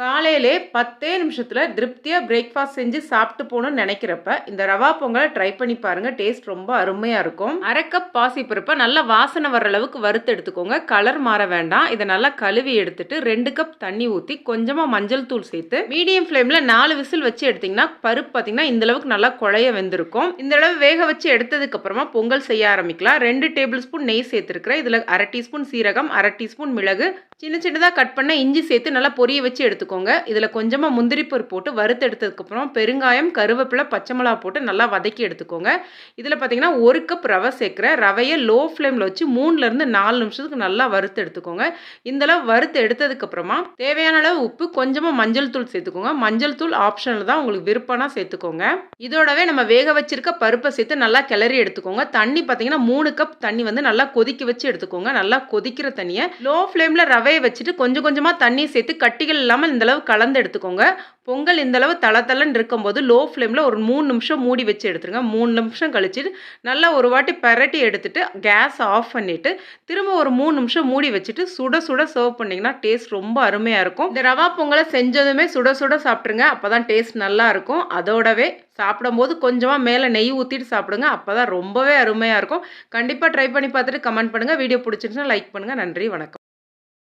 காலையிலே 10 நிமிஷத்துல திருப்தியா பிரேக்ஃபாஸ்ட் செஞ்சு சாப்பிட்டு போகணும்னு நினைக்கிறப்ப, இந்த ரவா பொங்கல ட்ரை பண்ணி பாருங்க. டேஸ்ட் ரொம்ப அருமையா இருக்கும். 1/2 கப் பாசிப்பருப்ப நல்லா வாசனை வர்ற அளவுக்கு வறுத்து எடுத்துக்கோங்க. கலர் மாற வேண்டாம். இத நல்லா கழுவி எடுத்துட்டு 2 கப் தண்ணி ஊத்தி கொஞ்சமா மஞ்சள் தூள் சேர்த்து மீடியம் ஃப்ளேம்ல 4 விசில் வச்சு எடுத்தீங்கன்னா, பருப்பு பார்த்தீங்கன்னா இந்த அளவுக்கு நல்லா குழைய வெந்திருக்கும். இந்த அளவு வேக வச்சு எடுத்ததுக்கு அப்புறமா பொங்கல் செய்ய ஆரம்பிக்கலாம். 2 டேபிள் ஸ்பூன் நெய் சேர்த்துருக்கிறேன். இதுல 1/2 டீஸ்பூன் சீரகம், 1/2 டீஸ்பூன் மிளகு, சின்னதா கட் பண்ண இஞ்சி சேர்த்து நல்லா பொரிய வச்சு எடுத்துக்கோங்க. இதுல கொஞ்சமா முந்திரி பருப்பு போட்டு வறுத்து எடுத்ததுக்கு அப்புறம் பெருங்காயம், கருவேப்பிலை, பச்சை மிளகா போட்டு நல்லா வதக்கி எடுத்துக்கோங்க. இதுல பாத்தீங்கன்னா 1 கப் ரவை சேர்க்கிறேன். ரவையை லோ ஃப்ளேம்ல வச்சு 3ல இருந்து 4 நிமிஷத்துக்கு நல்லா வறுத்து எடுத்துக்கோங்க. இந்த அளவு வறுத்து எடுத்ததுக்கு அப்புறமா தேவையான அளவு உப்பு, கொஞ்சமா மஞ்சள் தூள் சேர்த்துக்கோங்க. மஞ்சள் தூள் ஆப்ஷனல் தான், உங்களுக்கு விருப்பம்னா சேர்த்துக்கோங்க. இதோடவே நம்ம வேக வச்சிருக்க பருப்பை சேர்த்து நல்லா கிளறி எடுத்துக்கோங்க. தண்ணி பாத்தீங்கன்னா 3 கப் தண்ணி வந்து நல்லா கொதிக்க வச்சு எடுத்துக்கோங்க. நல்லா கொதிக்கிற தண்ணியை லோ ஃப்ளேம்ல ரவையை வச்சுட்டு கொஞ்சம் கொஞ்சமா தண்ணி சேர்த்து கட்டிகள் இல்லாம இந்த அளவு கலந்து எடுத்துக்கோங்க. பொங்கல் இந்த அளவு தளன்னு இருக்கும்போது லோ ஃப்ளேம்ல ஒரு 3 நிமிஷம் மூடி வச்சு எடுத்துருங்க. 3 நிமிஷம் கழிச்சு நல்லா ஒரு வாட்டி பெரட்டி எடுத்துட்டு கேஸ் ஆஃப் பண்ணிட்டு திரும்ப ஒரு 3 நிமிஷம் மூடி வச்சுட்டு சுட சுட சர்வ் பண்ணீங்கன்னா டேஸ்ட் ரொம்ப அருமையா இருக்கும். இந்த ரவா பொங்கலை செஞ்சதுமே சுட சுட சாப்பிட்டுருங்க. அப்பதான் டேஸ்ட் நல்லா இருக்கும். அதோடவே சாப்பிடும்போது கொஞ்சமா மேலே நெய் ஊற்றிட்டு சாப்பிடுங்க. அப்பதான் ரொம்பவே அருமையா இருக்கும். கண்டிப்பா ட்ரை பண்ணி பார்த்துட்டு கமெண்ட் பண்ணுங்க. வீடியோ பிடிச்சிருந்துச்சுன்னா லைக் பண்ணுங்க. நன்றி, வணக்கம்.